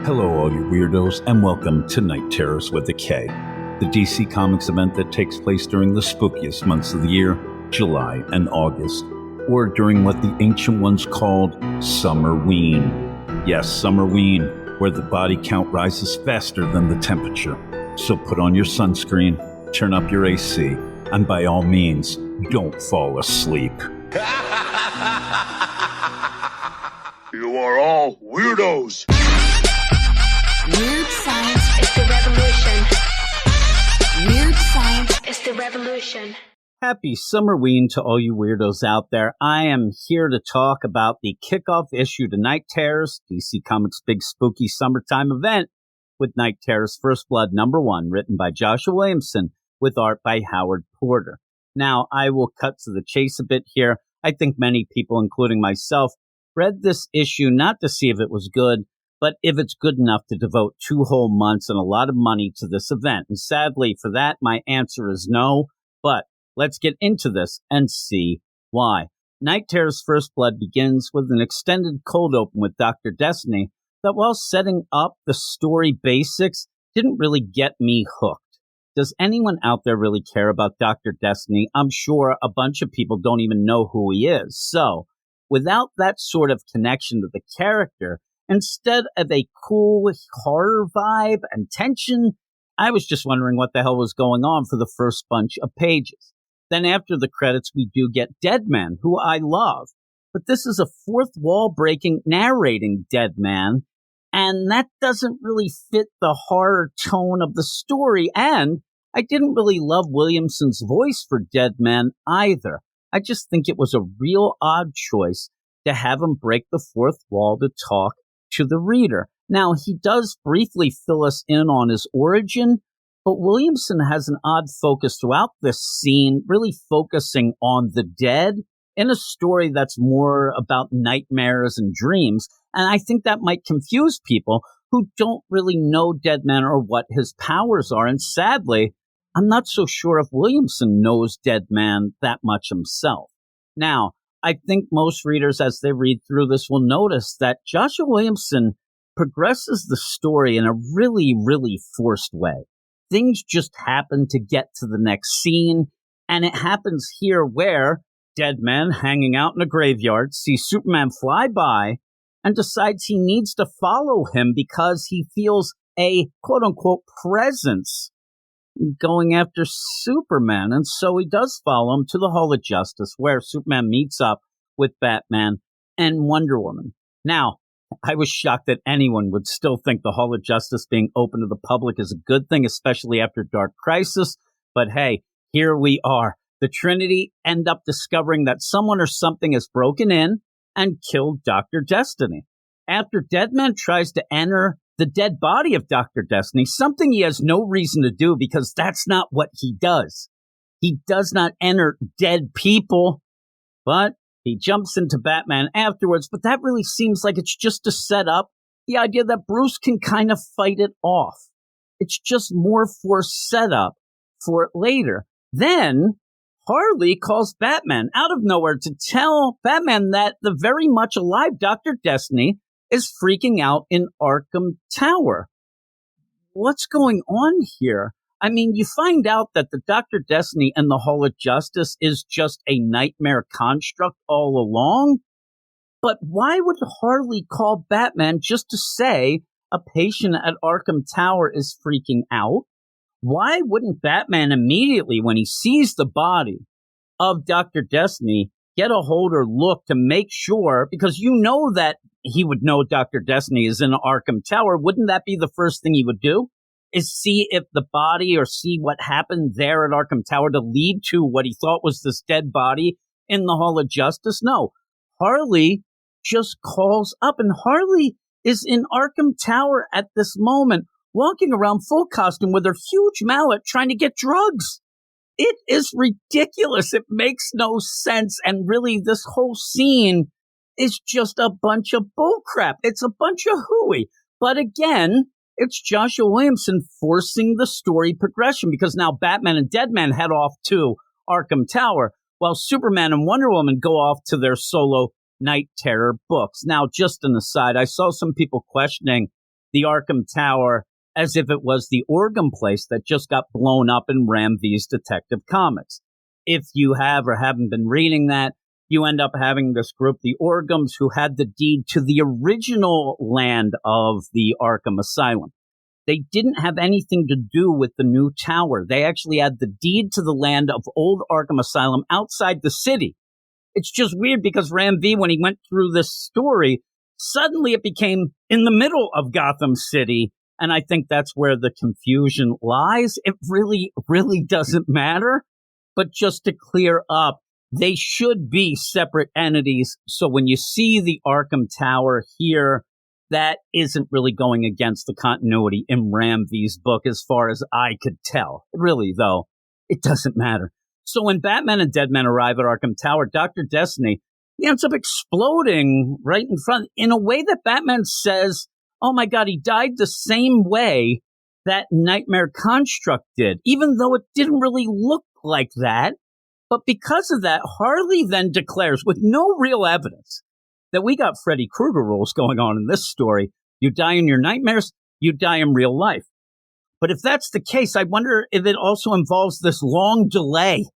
Hello, all you weirdos, and welcome to Night Terrors with a K, the DC Comics event that takes place during the spookiest months of the year, July and August, or during what the ancient ones called Summerween. Yes, Summerween, where the body count rises faster than the temperature. So put on your sunscreen, turn up your AC, and by all means, don't fall asleep. You are all weirdos. Weird science is the revolution. Weird science is the revolution. Happy Summerween to all you weirdos out there. I am here to talk about the kickoff issue to Night Terrors, DC Comics' big spooky summertime event, with Night Terrors First Blood #1, written by Joshua Williamson, with art by Howard Porter. Now, I will cut to the chase a bit here. I think many people, including myself, read this issue not to see if it was good, but if it's good enough to devote 2 whole months and a lot of money to this event. And sadly, for that, my answer is no. But let's get into this and see why. Night Terrors First Blood begins with an extended cold open with Dr. Destiny that, while setting up the story basics, didn't really get me hooked. Does anyone out there really care about Dr. Destiny? I'm sure a bunch of people don't even know who he is. So, without that sort of connection to the character, instead of a cool horror vibe and tension, I was just wondering what the hell was going on for the first bunch of pages. Then after the credits, we do get Deadman, who I love. But this is a fourth wall breaking narrating Deadman, and that doesn't really fit the horror tone of the story. And I didn't really love Williamson's voice for Deadman either. I just think it was a real odd choice to have him break the fourth wall to talk to the reader. Now, he does briefly fill us in on his origin, but Williamson has an odd focus throughout this scene, really focusing on the dead in a story that's more about nightmares and dreams. And I think that might confuse people who don't really know Deadman or what his powers are. And sadly, I'm not so sure if Williamson knows Deadman that much himself. Now, I think most readers, as they read through this, will notice that Joshua Williamson progresses the story in a really, really forced way. Things just happen to get to the next scene, and it happens here where Deadman, hanging out in a graveyard, sees Superman fly by and decides he needs to follow him because he feels a quote-unquote presence going after Superman. And so he does follow him to the Hall of Justice, where Superman meets up with Batman and Wonder Woman. Now, I was shocked that anyone would still think the Hall of Justice being open to the public is a good thing, especially after Dark Crisis. But hey, here we are. The Trinity end up discovering that someone or something has broken in and killed Dr. Destiny. After Deadman tries to enter the dead body of Dr. Destiny, something he has no reason to do because that's not what he does. He does not enter dead people, but he jumps into Batman afterwards. But that really seems like it's just to set up the idea that Bruce can kind of fight it off. It's just more for setup for it later. Then Harley calls Batman out of nowhere to tell Batman that the very much alive Dr. Destiny is freaking out in Arkham Tower. What's going on here? I mean, you find out that the Dr. Destiny and the Hall of Justice is just a nightmare construct all along. But why would Harley call Batman just to say a patient at Arkham Tower is freaking out? Why wouldn't Batman immediately, when he sees the body of Dr. Destiny, get a hold or look to make sure, because you know that he would know Dr. Destiny is in Arkham Tower. Wouldn't that be the first thing he would do? Is see if the body or see what happened there at Arkham Tower to lead to what he thought was this dead body in the Hall of Justice? No. Harley just calls up, and Harley is in Arkham Tower at this moment, walking around full costume with her huge mallet trying to get drugs. It is ridiculous. It makes no sense. And really, this whole scene is just a bunch of bullcrap. It's a bunch of hooey. But again, it's Joshua Williamson forcing the story progression, because now Batman and Deadman head off to Arkham Tower, while Superman and Wonder Woman go off to their solo Night Terror books. Now, just an aside, I saw some people questioning the Arkham Tower as if it was the Orgham place that just got blown up in Ram V's Detective Comics. If you have or haven't been reading that, you end up having this group, the Orghams, who had the deed to the original land of the Arkham Asylum. They didn't have anything to do with the new tower. They actually had the deed to the land of old Arkham Asylum outside the city. It's just weird because Ram V, when he went through this story, suddenly it became in the middle of Gotham City. And I think that's where the confusion lies. It really, really doesn't matter. But just to clear up, they should be separate entities. So when you see the Arkham Tower here, that isn't really going against the continuity in Ram V's book as far as I could tell. Really, though, it doesn't matter. So when Batman and Deadman arrive at Arkham Tower, Dr. Destiny, he ends up exploding right in front in a way that Batman says, oh my God, he died the same way that Nightmare Construct did, even though it didn't really look like that. But because of that, Harley then declares, with no real evidence, that we got Freddy Krueger rules going on in this story. You die in your nightmares, you die in real life. But if that's the case, I wonder if it also involves this long delay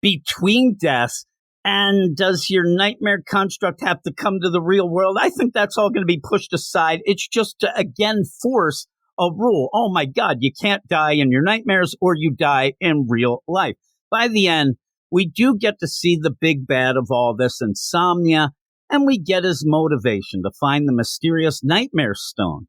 between deaths. And does your nightmare construct have to come to the real world? I think that's all going to be pushed aside. It's just to, again, force a rule. Oh, my God, you can't die in your nightmares or you die in real life. By the end, we do get to see the big bad of all this, Insomnia, and we get his motivation to find the mysterious Nightmare Stone.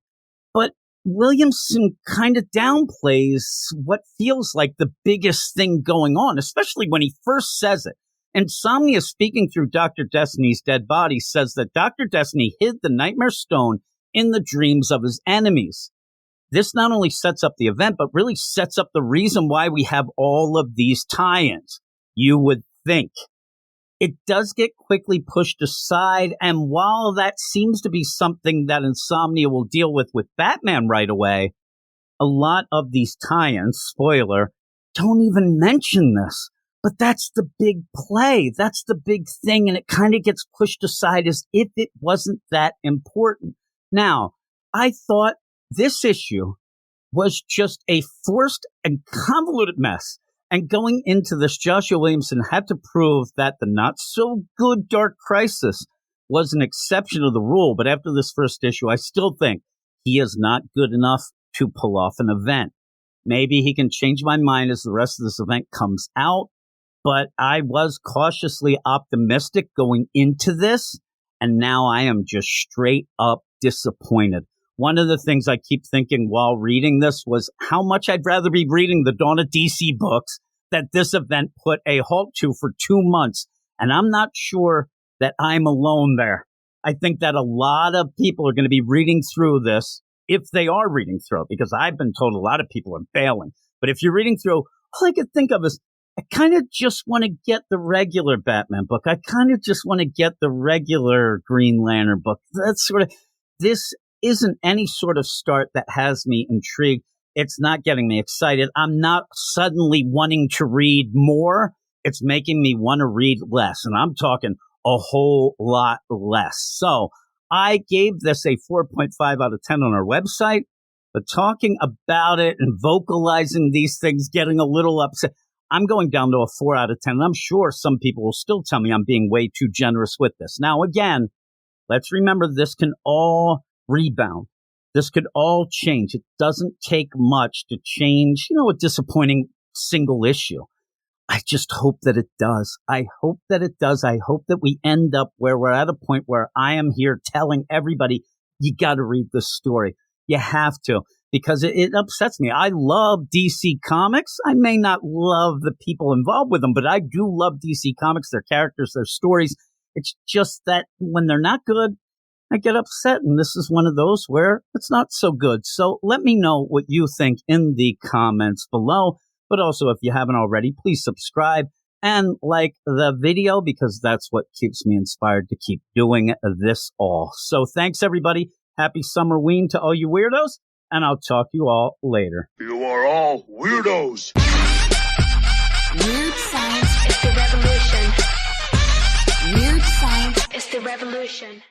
But Williamson kind of downplays what feels like the biggest thing going on, especially when he first says it. Insomnia, speaking through Dr. Destiny's dead body, says that Dr. Destiny hid the Nightmare Stone in the dreams of his enemies. This not only sets up the event, but really sets up the reason why we have all of these tie-ins, you would think. It does get quickly pushed aside, and while that seems to be something that Insomnia will deal with Batman right away, a lot of these tie-ins, spoiler, don't even mention this. But that's the big play. That's the big thing. And it kind of gets pushed aside as if it wasn't that important. Now, I thought this issue was just a forced and convoluted mess. And going into this, Joshua Williamson had to prove that the not-so-good Dark Crisis was an exception to the rule. But after this first issue, I still think he is not good enough to pull off an event. Maybe he can change my mind as the rest of this event comes out. But I was cautiously optimistic going into this, and now I am just straight up disappointed. One of the things I keep thinking while reading this was how much I'd rather be reading the Dawn of DC books that this event put a halt to for 2 months, and I'm not sure that I'm alone there. I think that a lot of people are going to be reading through this, if they are reading through it, because I've been told a lot of people are bailing. But if you're reading through, all I could think of is, I kind of just want to get the regular Batman book. I kind of just want to get the regular Green Lantern book. That's sort of, this isn't any sort of start that has me intrigued. It's not getting me excited. I'm not suddenly wanting to read more. It's making me want to read less. And I'm talking a whole lot less. So I gave this a 4.5 out of 10 on our website. But talking about it and vocalizing these things, getting a little upset, I'm going down to a 4 out of 10. And I'm sure some people will still tell me I'm being way too generous with this. Now, again, let's remember this can all rebound. This could all change. It doesn't take much to change, a disappointing single issue. I just hope that it does. I hope that it does. I hope that we end up where we're at a point where I am here telling everybody, you got to read this story. You have to. Because it upsets me. I love DC Comics. I may not love the people involved with them, but I do love DC Comics, their characters, their stories. It's just that when they're not good, I get upset. And this is one of those where it's not so good. So let me know what you think in the comments below. But also, if you haven't already, please subscribe and like the video, because that's what keeps me inspired to keep doing this all. So thanks, everybody. Happy Summerween to all you weirdos. And I'll talk to you all later. You are all weirdos. Weird science is the revolution. Weird science is the revolution.